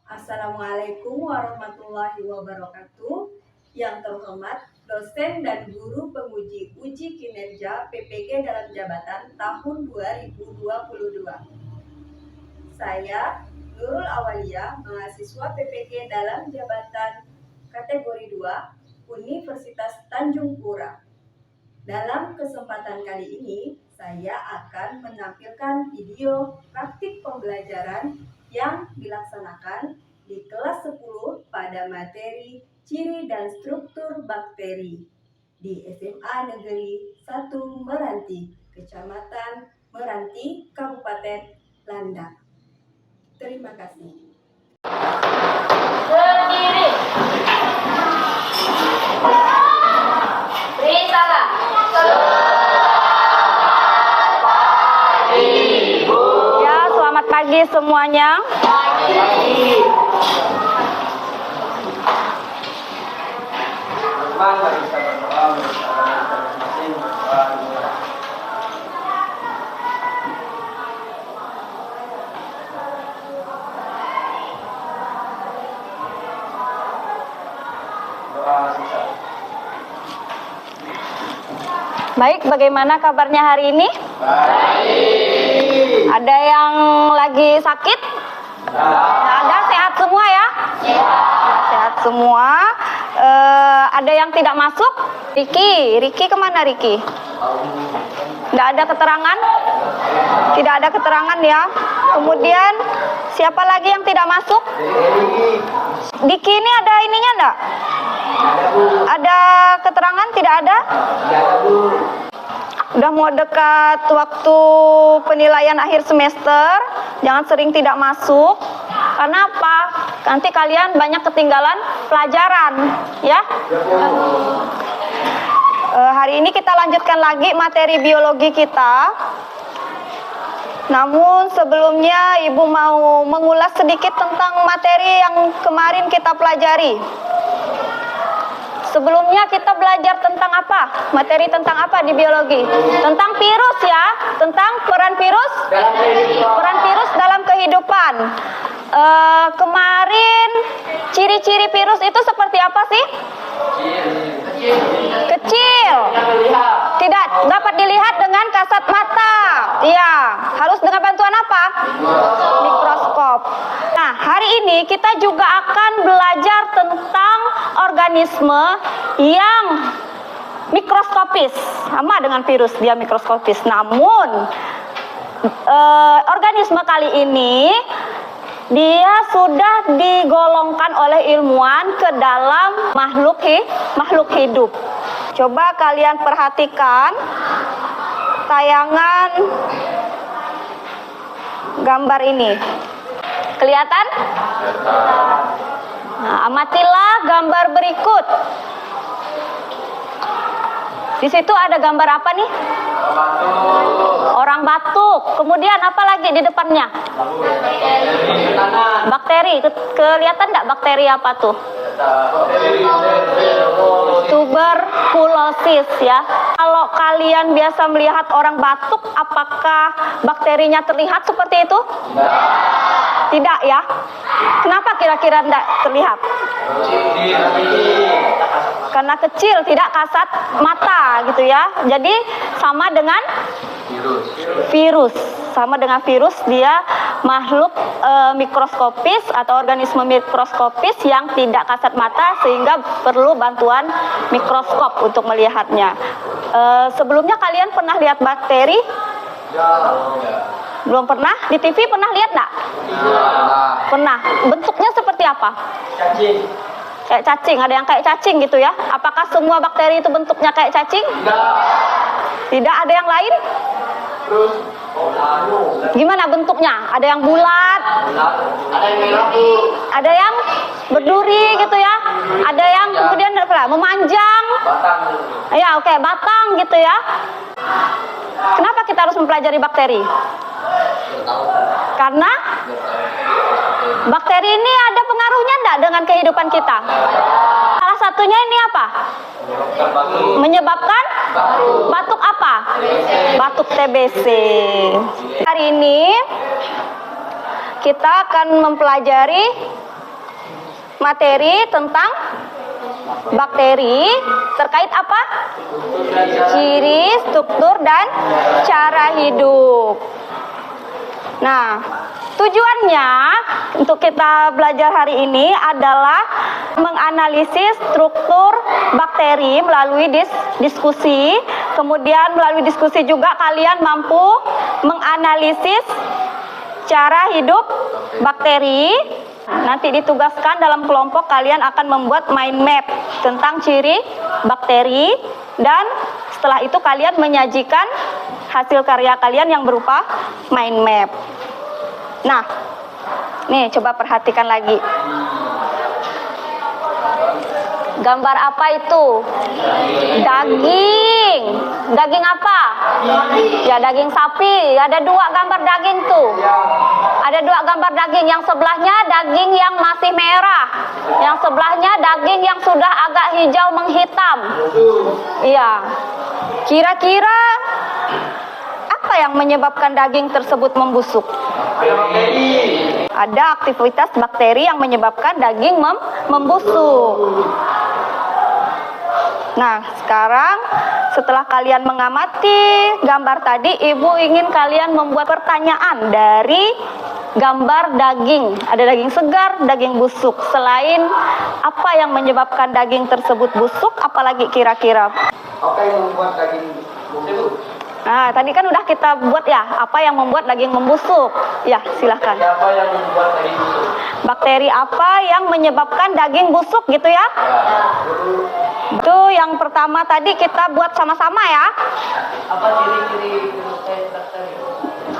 Assalamualaikum warahmatullahi wabarakatuh. Yang terhormat dosen dan guru penguji uji kinerja PPG dalam jabatan tahun 2022. Saya Nurul Awalia, mahasiswa PPG dalam jabatan kategori 2 Universitas Tanjung Pura. Dalam kesempatan kali ini, saya akan menampilkan video praktik pembelajaran yang dilaksanakan di kelas 10 pada materi ciri dan struktur bakteri di SMA Negeri 1 Meranti, Kecamatan Meranti, Kabupaten Landak. Terima kasih. Berdiri. Risalah. Ya, selamat pagi semuanya. Baik, bagaimana kabarnya hari ini? Baik. Ada yang lagi sakit? Nggak ada, sehat semua ya? Sehat semua. Ada yang tidak masuk? Riki kemana Riki? Nggak ada keterangan? Tidak ada keterangan ya. Kemudian siapa lagi yang tidak masuk? Diki ini ada ininya enggak? Ada keterangan? Tidak ada? Udah mau dekat waktu penilaian akhir semester, jangan sering tidak masuk. Karena apa? Nanti kalian banyak ketinggalan pelajaran, ya. Hari ini kita lanjutkan lagi materi biologi kita. Namun sebelumnya Ibu mau mengulas sedikit tentang materi yang kemarin kita pelajari. Sebelumnya kita belajar tentang apa? Materi tentang apa di biologi? Tentang virus ya, tentang peran virus dalam kehidupan. Kemarin ciri-ciri virus itu seperti apa sih? Kecil. Tidak dapat dilihat dengan kasat mata. Iya, harus dengan bantuan apa? Mikroskop. Nah, hari ini kita juga akan belajar tentang organisme yang mikroskopis. Sama dengan virus, dia mikroskopis. Namun, organisme kali ini dia sudah digolongkan oleh ilmuwan ke dalam makhluk hidup. Coba kalian perhatikan tayangan gambar ini. Kelihatan? Nah, amatilah gambar berikut. Di situ ada gambar apa nih? Orang batuk. Kemudian apa lagi di depannya? Bakteri. Kelihatan nggak bakteri apa tuh? Tuberkulosis ya. Kalau kalian biasa melihat orang batuk, apakah bakterinya terlihat seperti itu? Tidak ya. Kenapa kira-kira tidak terlihat? Karena kecil, tidak kasat mata gitu ya. Jadi sama dengan virus. Sama dengan virus, dia makhluk mikroskopis atau organisme mikroskopis yang tidak kasat mata sehingga perlu bantuan mikroskop untuk melihatnya. Sebelumnya kalian pernah lihat bakteri? Belum pernah? Di TV pernah lihat enggak? Pernah. Bentuknya seperti apa? Kayak cacing, ada yang kayak cacing gitu ya. Apakah semua bakteri itu bentuknya kayak cacing? Tidak, ada yang lain? Gimana bentuknya? Ada yang bulat, ada yang berduri gitu ya, ada yang kemudian memanjang. Ya, oke, batang gitu ya. Kenapa kita harus mempelajari bakteri? Karena bakteri ini ada pengaruhnya enggak dengan kehidupan kita? Salah satunya ini apa? Menyebabkan batuk apa? Batuk TBC. Hari ini kita akan mempelajari materi tentang bakteri terkait apa? Ciri, struktur, dan cara hidup. Nah, tujuannya untuk kita belajar hari ini adalah menganalisis struktur bakteri melalui diskusi. Kemudian melalui diskusi juga kalian mampu menganalisis cara hidup bakteri. Nanti ditugaskan dalam kelompok kalian akan membuat mind map tentang ciri bakteri, dan setelah itu kalian menyajikan hasil karya kalian yang berupa mind map. Nah, nih coba perhatikan lagi. Gambar apa itu? Daging. Daging apa? Ya, daging sapi. Ada dua gambar daging tuh. Ada dua gambar daging. Yang sebelahnya daging yang masih merah. Yang sebelahnya daging yang sudah agak hijau menghitam. Iya. Kira-kira apa yang menyebabkan daging tersebut membusuk? Ada aktivitas bakteri yang menyebabkan daging membusuk. Nah, sekarang setelah kalian mengamati gambar tadi, Ibu ingin kalian membuat pertanyaan dari gambar daging. Ada daging segar, daging busuk. Selain apa yang menyebabkan daging tersebut busuk, apalagi kira-kira? Apa yang membuat daging busuk? Nah, tadi kan udah kita buat ya, apa yang membuat daging membusuk? Ya, silahkan. Apa yang membuat daging busuk? Bakteri apa yang menyebabkan daging busuk gitu ya? Itu yang pertama tadi kita buat sama-sama ya.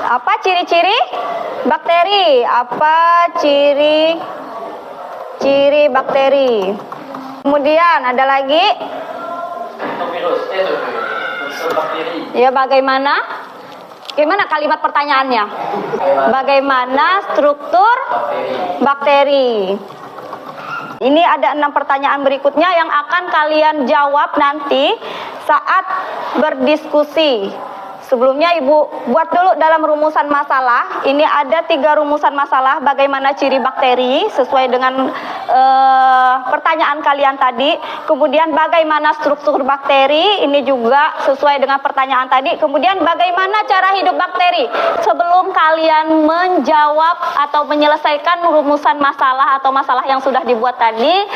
Apa ciri-ciri bakteri? Apa ciri-ciri bakteri? Apa ciri bakteri? Kemudian ada lagi. Virus, bakteri. Ya, bagaimana kalimat pertanyaannya? Bagaimana struktur bakteri? Ini ada 6 pertanyaan berikutnya yang akan kalian jawab nanti saat berdiskusi. Sebelumnya Ibu buat dulu dalam rumusan masalah. Ini ada 3 rumusan masalah bagaimana ciri bakteri sesuai dengan pertanyaan kalian tadi. Kemudian bagaimana struktur bakteri, ini juga sesuai dengan pertanyaan tadi. Kemudian bagaimana cara hidup bakteri. Sebelum kalian menjawab atau menyelesaikan rumusan masalah atau masalah yang sudah dibuat tadi,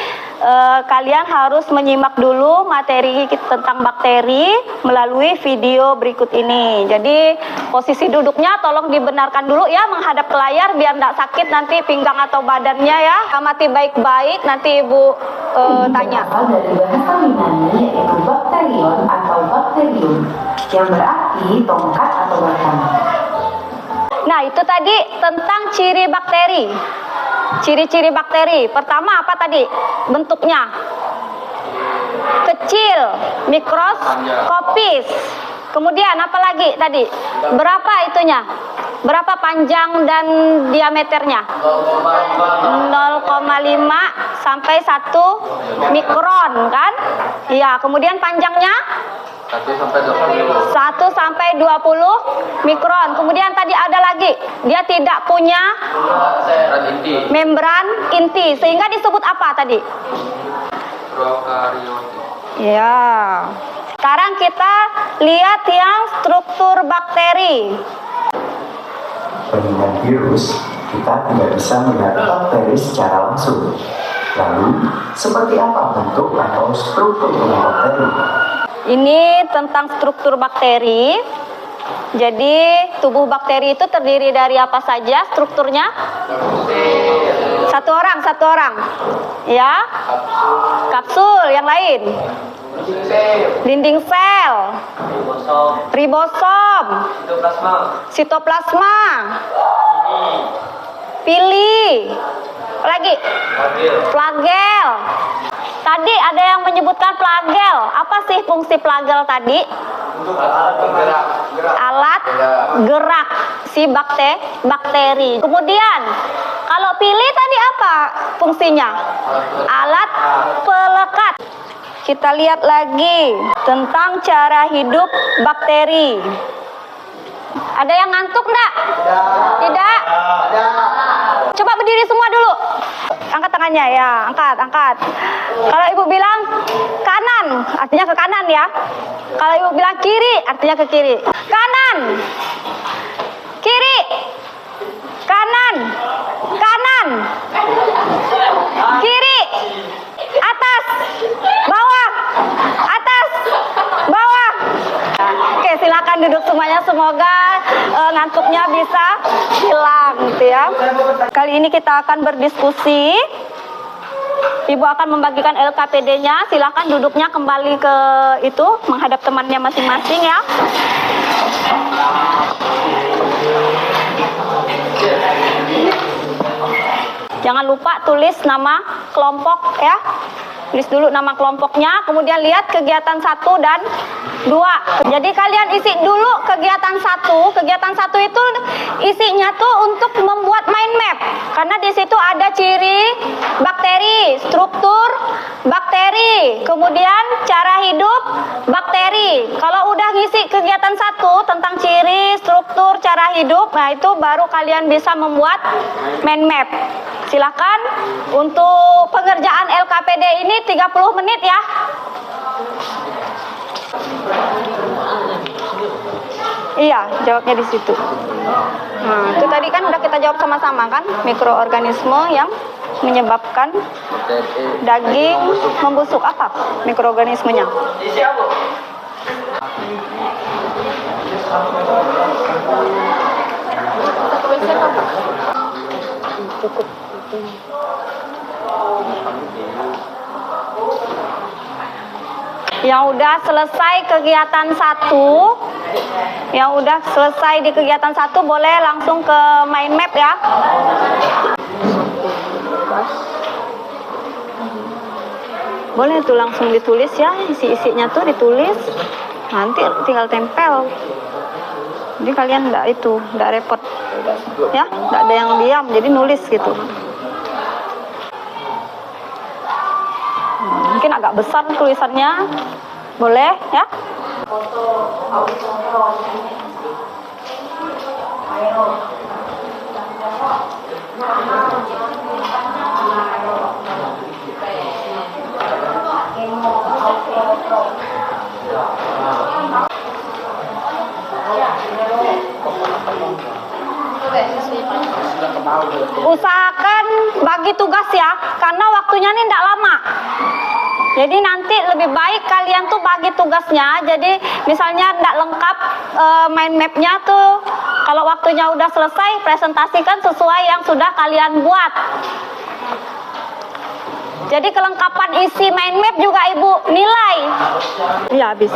kalian harus menyimak dulu materi tentang bakteri melalui video berikut ini. Jadi posisi duduknya tolong dibenarkan dulu ya, menghadap ke layar biar tidak sakit nanti pinggang atau badannya ya. Amati baik-baik, nanti Ibu tanya. Berasal dari bahasa Yunani yaitu bakterion atau bakterium yang berarti tongkat atau batang. Nah, itu tadi tentang ciri bakteri. Ciri-ciri bakteri. Pertama apa tadi? Bentuknya kecil, mikroskopis. Kemudian apa lagi tadi? Berapa itunya? Berapa panjang dan diameternya? 0,5 sampai 1 mikron kan? Iya, kemudian panjangnya 1 sampai 20 mikron. Kemudian tadi ada lagi, dia tidak punya membran inti, sehingga disebut apa tadi? Prokaryotik. Ya. Sekarang kita lihat yang struktur bakteri. Dengan virus, kita tidak bisa melihat bakteri secara langsung. Lalu, seperti apa bentuk atau struktur bakteri? Ini tentang struktur bakteri. Jadi, tubuh bakteri itu terdiri dari apa saja strukturnya? Satu orang. Ya. Kapsul, yang lain. Dinding sel. Ribosom. Sitoplasma. Pili. Lagi. Flagel. Tadi ada yang menyebutkan flagel. Apa sih fungsi flagel tadi? Alat gerak si bakteri. Kemudian kalau pili tadi apa fungsinya? Alat pelekat. Kita lihat lagi tentang cara hidup bakteri. Ada yang ngantuk enggak? Tidak? Coba berdiri semua dulu. Angkat tangannya. tangannya ya, angkat. Kalau ibu bilang kanan, artinya ke kanan ya. Kalau ibu bilang kiri, artinya ke kiri. Kanan, kiri, kanan, kiri, atas, bawah, Oke, silakan duduk semuanya. Semoga ngantuknya bisa hilang gitu ya. Kali ini kita akan berdiskusi. Ibu akan membagikan LKPD-nya. Silakan duduknya kembali ke itu, menghadap temannya masing-masing ya. Jangan lupa tulis nama kelompok ya. Tulis dulu nama kelompoknya, kemudian lihat kegiatan 1 dan 2. Jadi kalian isi dulu kegiatan 1. Kegiatan 1 itu isinya tuh untuk membuat mind map. Karena di situ ada ciri bakteri, struktur bakteri, kemudian cara hidup bakteri. Kalau udah ngisi kegiatan 1 tentang ciri, struktur, cara hidup, nah itu baru kalian bisa membuat mind map. Silakan untuk pengerjaan LKPD ini 30 menit ya. Iya, jawabnya di situ. Nah, itu tadi kan udah kita jawab sama-sama kan, mikroorganisme yang menyebabkan daging membusuk. Apa mikroorganismenya? Cukup. Yang udah selesai kegiatan 1, yang udah selesai di kegiatan 1 boleh langsung ke mind map ya. Boleh tuh langsung ditulis ya, isi-isinya tuh ditulis, nanti tinggal tempel. Jadi kalian enggak repot ya, enggak ada yang diam, jadi nulis gitu. Mungkin agak besar tulisannya, boleh ya. Usahakan bagi tugas ya, karena waktunya ini tidak lama. Jadi nanti lebih baik kalian tuh bagi tugasnya. Jadi misalnya tidak lengkap mind mapnya tuh, kalau waktunya udah selesai, presentasikan sesuai yang sudah kalian buat. Jadi kelengkapan isi mind map juga ibu nilai. Iya habis.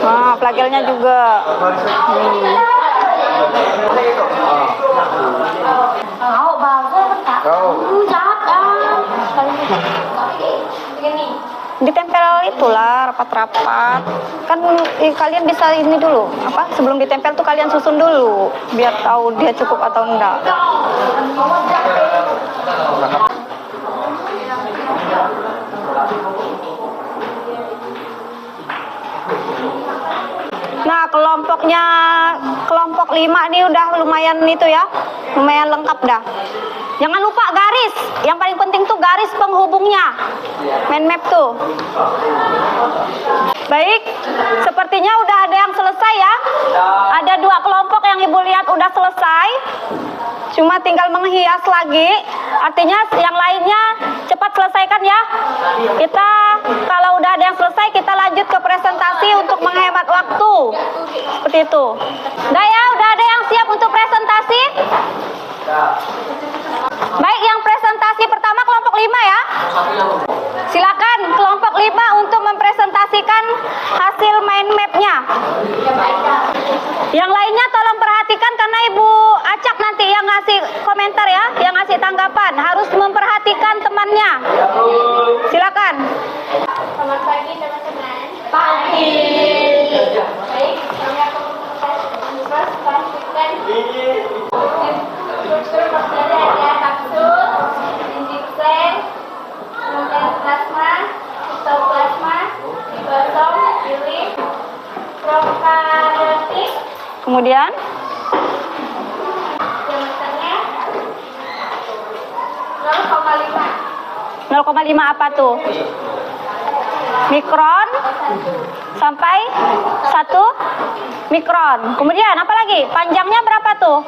Nah, plagelnya juga. Ditempel itulah rapat-rapat. Kan kalian bisa ini dulu, apa? Sebelum ditempel tuh kalian susun dulu biar tahu dia cukup atau enggak. Nah, kelompok 5 nih udah lumayan itu ya. Lumayan lengkap dah. Jangan lupa garis. Yang paling penting tuh garis penghubungnya. Mind map tuh. Baik, sepertinya udah ada yang selesai ya. Ada 2 kelompok yang ibu lihat udah selesai. Cuma tinggal menghias lagi. Artinya yang lainnya cepat selesaikan ya. Kita kalau udah ada yang selesai, kita lanjut ke presentasi untuk menghemat waktu. Seperti itu. Udah ya, udah ada yang siap untuk presentasi? Baik, yang presentasi pertama kelompok 5 ya. Silakan kelompok 5 untuk mempresentasikan hasil mind map-nya. Yang lainnya tolong perhatikan karena Ibu Acak nanti yang ngasih komentar ya, yang ngasih tanggapan harus memperhatikan temannya. Silakan. Selamat pagi teman-teman. Pagi. Baik, kami akan membahas tentang struktur bakteri ada kapsul, dinding kemudian plasma, sitoplasma, ribosom, urin, prokaryotik, Kemudian diameternya 0,5. 0,5 apa tuh? Mikron sampai 1 mikron. Kemudian apa lagi? Panjangnya berapa tuh? 1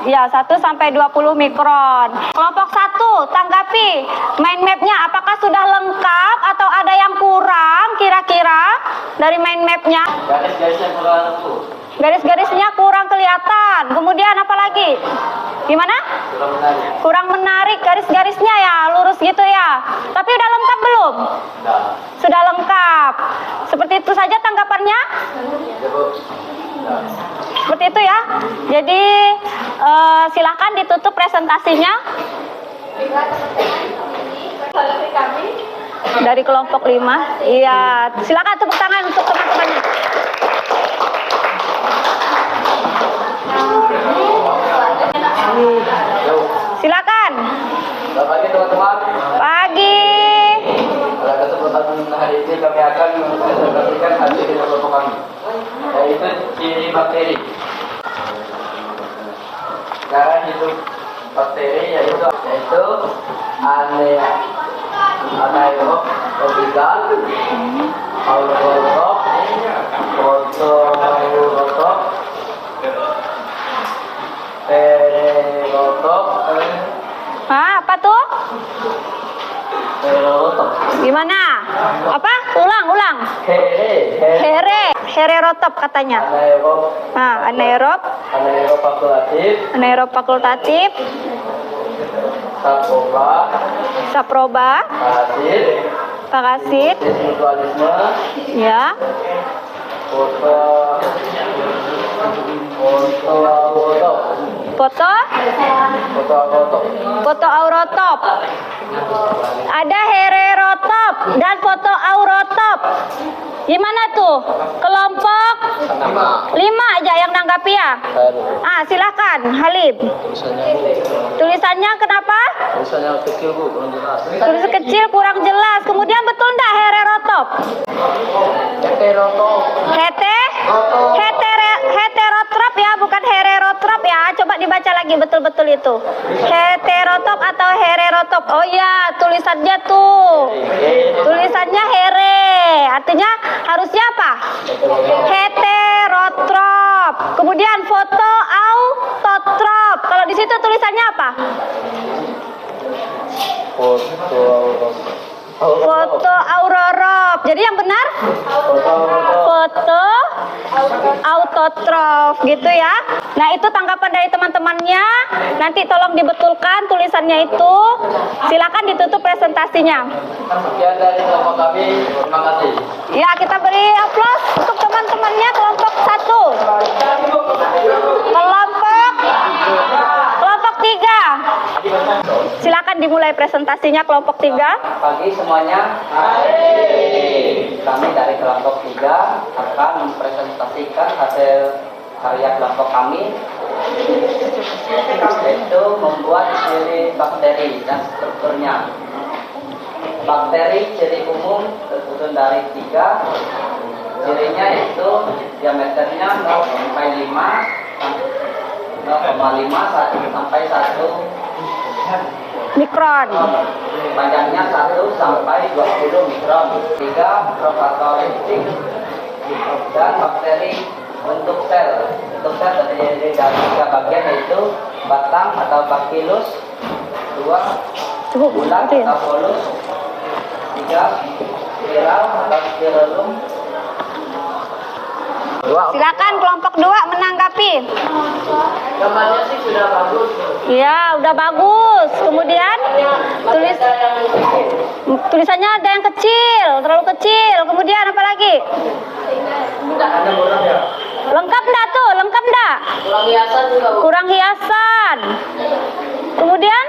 Ya, 1 sampai 20 mikron. Kelompok 1, tanggapi mind mapnya apakah sudah lengkap atau ada yang kurang kira-kira dari mind mapnya? Garis-garisnya kurang lembut. Garis-garisnya kurang kelihatan. Kemudian apa lagi? Gimana? Kurang menarik. Kurang menarik garis-garisnya ya, lurus gitu ya. Tapi udah lengkap belum? Nah, Sudah lengkap. Seperti itu saja tanggapannya? ya Bu. Nah. Seperti itu ya. Jadi silakan ditutup presentasinya Baiklah teman-teman, ini presentasi kami. dari kelompok 5. Iya, silakan tepuk tangan untuk teman-temannya. Yuk. Silakan. Selamat pagi teman-teman. Pagi. Pada kesempatan hari ini kami akan mempresentasikan hasil dari kelompok kami, yaitu ciri bakteri. Cara hidup bakteri yaitu anaerob, obligat, autorob, fotorotop, perotop, Apa tuh? perotop, Gimana? Apa? Ulang. Hererotop katanya. anaerob, Nah, anaerob anaerob fakultatif, saproba, parasit, mutualisme, ya, fotoaurotop. Ada hererotop dan fotoaurotop. Gimana tuh? Kelompok 5 aja yang nanggapi ya. Silakan Halib. Tulisannya kenapa? Tulisannya kecil Bu, kurang jelas. Tulis kecil kurang jelas. Kemudian betul enggak hererotop? Heterotrop ya, bukan heterotrop ya. Coba dibaca lagi betul-betul itu. Heterotop atau hererotop. Oh ya, tulisannya tuh. Tulisannya here. Artinya harusnya apa? Heterotrop. Kemudian fotoautotrop. Kalau di situ tulisannya apa? Fotoaurorop. Jadi yang benar fotoautotrof gitu ya. Nah, itu tanggapan dari teman-temannya. Nanti tolong dibetulkan tulisannya itu. Silakan ditutup presentasinya. Sekian dari kelompok kami. Terima kasih. Ya, kita beri aplaus untuk teman-temannya kelompok 1. Kelompok 3. Silakan dimulai presentasinya kelompok 3. Pagi semuanya. Kami dari kelompok 3 akan mempresentasikan hasil karya kelompok kami, yaitu membuat ciri bakteri dan strukturnya. Bakteri ciri umum tersusun dari 3. Cirinya itu diameternya 0,5 sampai 1 Mikron. panjangnya 1 sampai 20 mikron. 3 prokaryotik dan bakteri bentuk sel. Bentuk sel terdiri dari 3 bagian, yaitu batang atau bakilus, 2 bulat Itu ya? atau polus, 3 spiral atau spirulum. Silakan kelompok 2 menanggapi. Gambarnya sih sudah bagus. Ya, udah bagus. Kemudian tulisannya ada yang kecil, terlalu kecil. Kemudian apa lagi? Lengkap enggak tuh? Lengkap enggak? Kurang hiasan juga, Bu. Kurang hiasan. Kemudian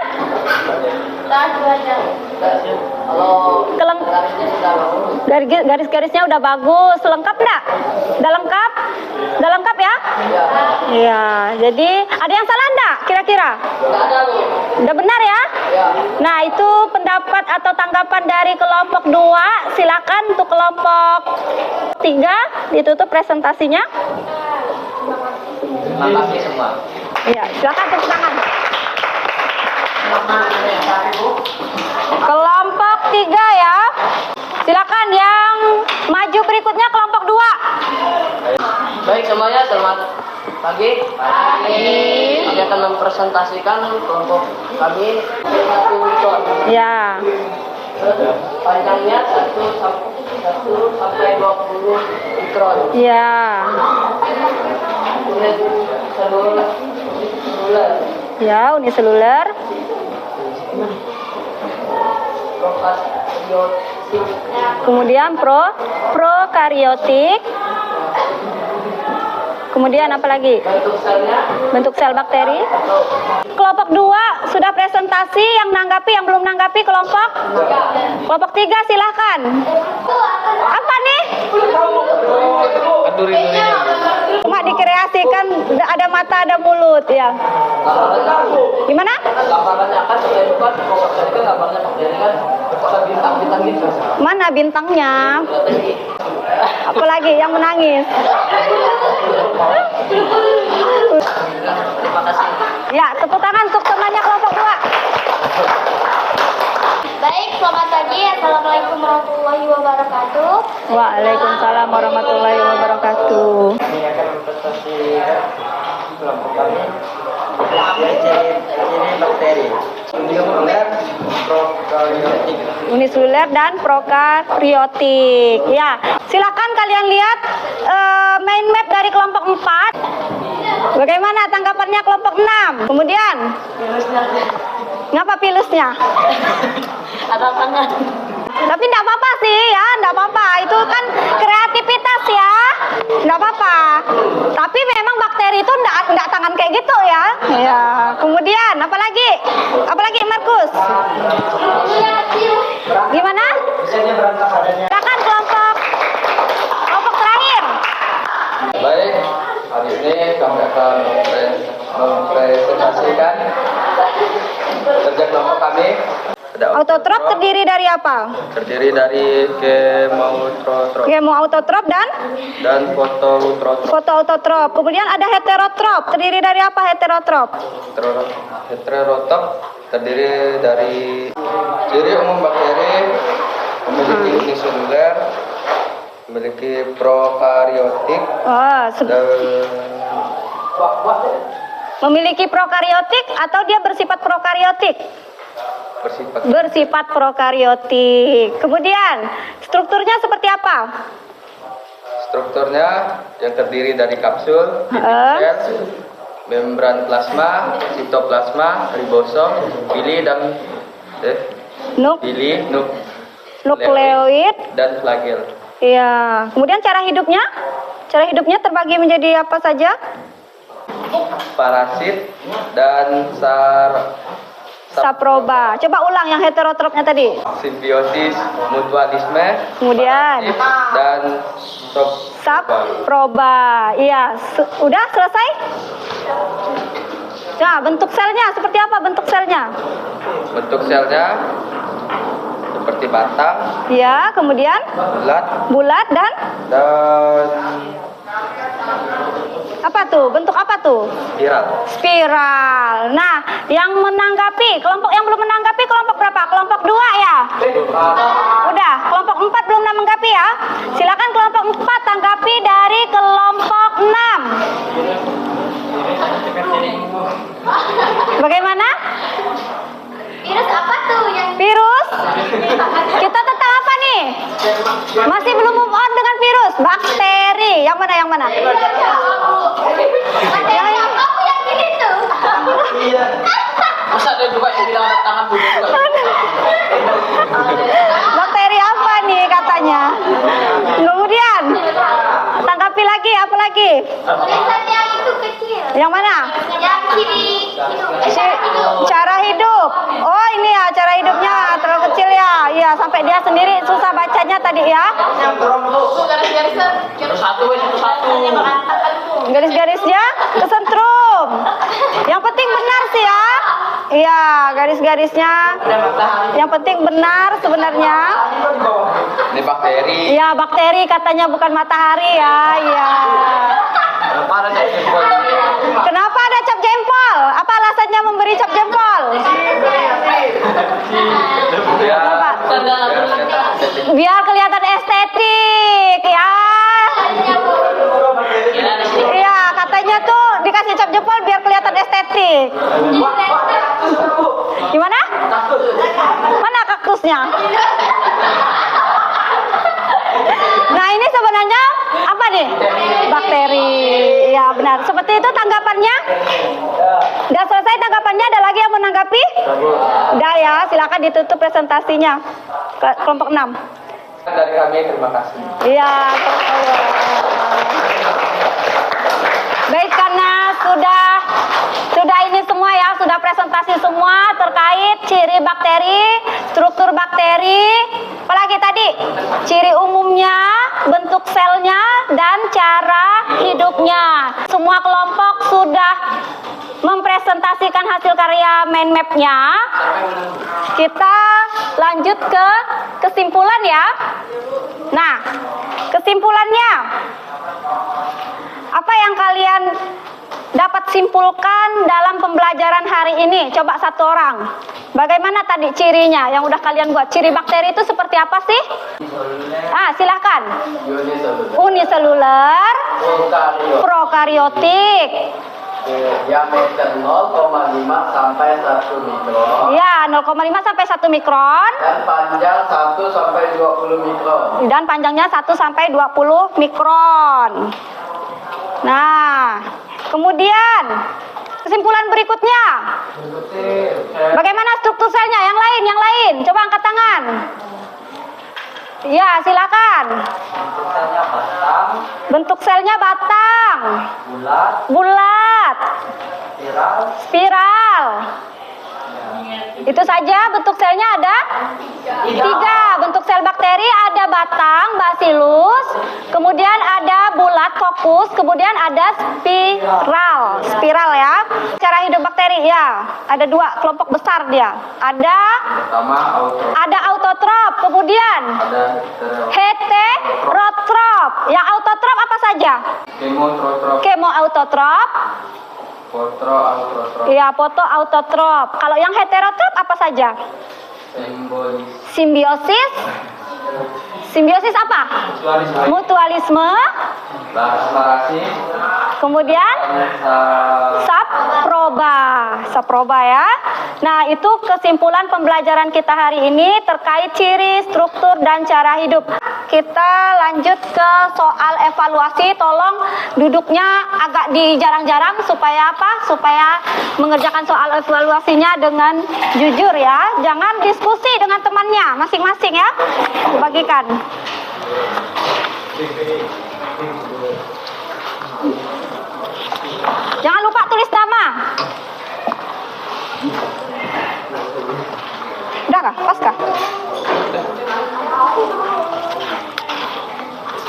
Kalau keleng garisnya sudah bagus. garis-garisnya udah bagus. Lengkap enggak? Udah lengkap? Udah lengkap ya? Iya. Jadi ada yang salah enggak kira-kira? Nggak ada, Bu. Udah benar ya? Ya. Nah, itu pendapat atau tanggapan dari kelompok 2. Silakan untuk kelompok 3 ditutup presentasinya. Terima kasih semua. Iya, silakan tepuk tangan. Kelompok 3 ya. Silakan yang maju berikutnya kelompok 2. Baik semuanya, selamat pagi. Kami akan mempresentasikan kelompok kami 1 ton. Ya. Panjangnya 1 sampai 20 mikron. Ya. Unit seluler. Ya, uniseluler. Prokaryotik. Kemudian prokaryotik. Kemudian apa lagi? Bentuk selnya Bentuk sel bakteri. Kelompok 2 sudah presentasi, yang nanggapi, yang belum nanggapi kelompok 3 silahkan. Apa nih? Cuma dikreasikan ada mata ada mulut ya. Gimana? gambarannya kan sebenarnya bukan bakteri kan gambarnya bakteri kan ada bintang-bintang gitu. Mana bintangnya? Apalagi yang menangis? Terima kasih. Ya, tepuk tangan untuk temannya kelompok 2. Baik, selamat pagi. Assalamualaikum warahmatullahi wabarakatuh. Waalaikumsalam warahmatullahi wabarakatuh. Kami akan mempresentasikan kelompok kami. Ciri bakteri. Uniseluler, prokaryotik. Uniseluler dan prokaryotik. Ya, silakan kalian lihat main map dari kelompok 4. Bagaimana tanggapannya kelompok 6? Kemudian, ngapa pilusnya? Ada tangan. Tapi enggak apa-apa sih ya, enggak apa-apa. Itu kan kreativitas ya. Enggak apa-apa. Tapi memang bakteri itu enggak tangan kayak gitu ya. Ya. Kemudian apalagi? Apalagi Markus? Gimana? Silakan kelompok terakhir. Baik, hari ini kami akan mempresentasikan kerja kelompok kami. Autotrop terdiri dari apa? Terdiri dari kemautrotrop Kemoautotrop dan fotoutrotrop. fotoautotrop. Kemudian ada heterotrop. Terdiri dari apa heterotrop? Heterotrop terdiri dari ciri umum bakteri, memiliki uniseluler, memiliki prokaryotik, Oh, dan memiliki prokaryotik atau dia bersifat prokaryotik? Bersifat prokaryotik. Kemudian strukturnya seperti apa? strukturnya yang terdiri dari kapsul, sel, membran plasma, sitoplasma, ribosom, pili dan Nukleoid. dan flagel. Iya. Kemudian cara hidupnya? Cara hidupnya terbagi menjadi apa saja? Parasit dan Saproba. Coba ulang yang heterotropnya tadi. simbiosis, mutualisme, Kemudian dan saproba. Iya, udah selesai? Nah, bentuk selnya seperti apa bentuk selnya? bentuk selnya seperti batang, Iya, kemudian bulat dan apa tuh? Bentuk apa tuh? spiral. Spiral. Nah, yang menanggapi, kelompok yang belum menanggapi kelompok berapa? Kelompok 2 ya? Udah, kelompok 4 belum menanggapi ya? Silakan kelompok 4 tanggapi dari kelompok 6. Bagaimana? Virus apa tuh yang Virus? Kita tentang apa nih? Masih belum move on dengan virus. Bakteri. Yang mana? Yang mana? yang kamu yakin itu? Masa ada juga yang bilang ada tangan bunyi? Bakteri apa nih katanya? Kemudian tanggapi lagi, apa lagi? Tulisan yang Yang mana? Yang kiri Cara hidup. Oh ini ya cara hidupnya terlalu kecil ya. Iya sampai dia sendiri susah bacanya tadi ya. Garis-garisnya kesentrum. Yang penting benar sih ya. Iya garis-garisnya. Yang penting benar sebenarnya. Ini bakteri. Iya bakteri katanya bukan matahari ya. Iya. Kenapa ada cap jempol? Apa alasannya memberi cap jempol? Bapak. Biar kelihatan estetik ya. Iya katanya tuh dikasih cap jempol biar kelihatan estetik. Gimana? Mana kaktusnya? Nah ini sebenarnya apa nih? Bakteri. Ya benar. Seperti itu tanggapannya. Udah selesai tanggapannya. Ada lagi yang menanggapi? Udah ya. Silakan ditutup presentasinya. Kelompok 6. Dari kami terima kasih. Iya. Baik karena sudah ini semua ya, sudah presentasi semua terkait ciri bakteri, struktur bakteri, apalagi tadi ciri umumnya, bentuk selnya, dan cara hidupnya. Semua kelompok sudah mempresentasikan hasil karya mind map-nya. Kita lanjut ke kesimpulan ya. Nah, kesimpulannya apa yang kalian dapat simpulkan dalam pembelajaran hari ini? Coba satu orang. Bagaimana tadi cirinya yang udah kalian buat? Ciri bakteri itu seperti apa sih? Silahkan. Uniseluler, prokariotik. Diameter 0,5 sampai 1 mikron. Ya, 0,5 sampai 1 mikron. Dan panjang 1 sampai 20 mikron. Dan panjangnya 1 sampai 20 mikron. Nah, kemudian kesimpulan berikutnya. Bagaimana struktur selnya? Yang lain. Coba angkat tangan. Ya, silakan. Bentuk selnya batang. Bulat. Spiral. Itu saja bentuk selnya ada 3. Bentuk sel bakteri ada batang, bacillus, kemudian ada bulat, kokus, kemudian ada spiral ya. Cara hidup bakteri ya, ada 2 kelompok besar dia. Ada autotrop, kemudian heterotrop. Yang autotrop apa saja? Kemoautotrop. Iya, fotoautotrop. Kalau yang heterotrop apa saja? Simbiosis. Simbiosis apa? Mutualisme. Kemudian saproba ya. Nah, itu kesimpulan pembelajaran kita hari ini terkait ciri, struktur, dan cara hidup. Kita lanjut ke soal evaluasi. Tolong duduknya agak dijarang-jarang supaya apa? Supaya mengerjakan soal evaluasinya dengan jujur ya. Jangan diskusi dengan temannya masing-masing ya. Bagikan. Jangan lupa tulis nama. Udah kah? Pas kah?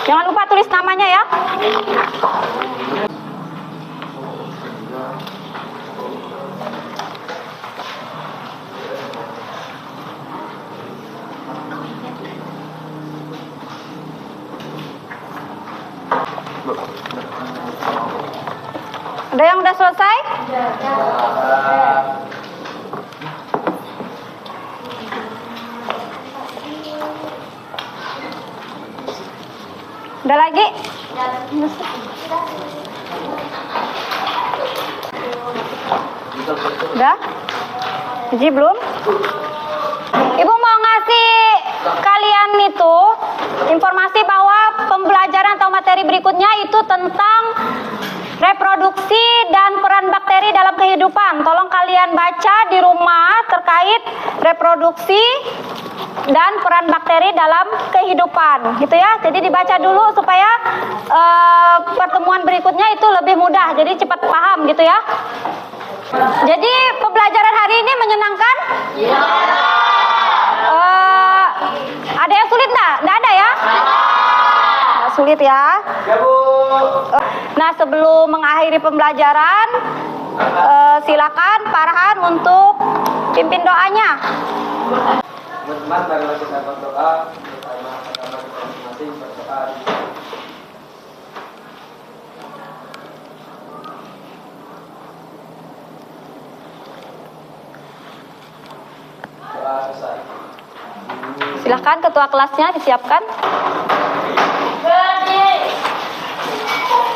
Jangan lupa tulis namanya ya. Ada yang udah selesai? Udah lagi? Udah? Uji belum? Ibu mau ngasih kalian itu informasi bahwa pembelajaran atau materi berikutnya itu tentang reproduksi dan peran bakteri dalam kehidupan. Tolong kalian baca di rumah terkait reproduksi dan peran bakteri dalam kehidupan, gitu ya. Jadi dibaca dulu supaya pertemuan berikutnya itu lebih mudah, jadi cepat paham, gitu ya. Jadi pembelajaran hari ini menyenangkan? Iya. Ada yang sulit nggak? Nggak ada ya? Nggak sulit ya? Ya, Bu. Nah, sebelum mengakhiri pembelajaran, silakan Pak Arhan untuk pimpin doanya. Teman-teman, marilah kita berdoa bersama kita masing-masing berdoa. Doa selesai. Silakan ketua kelasnya disiapkan.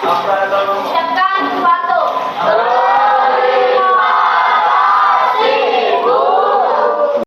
Ampun.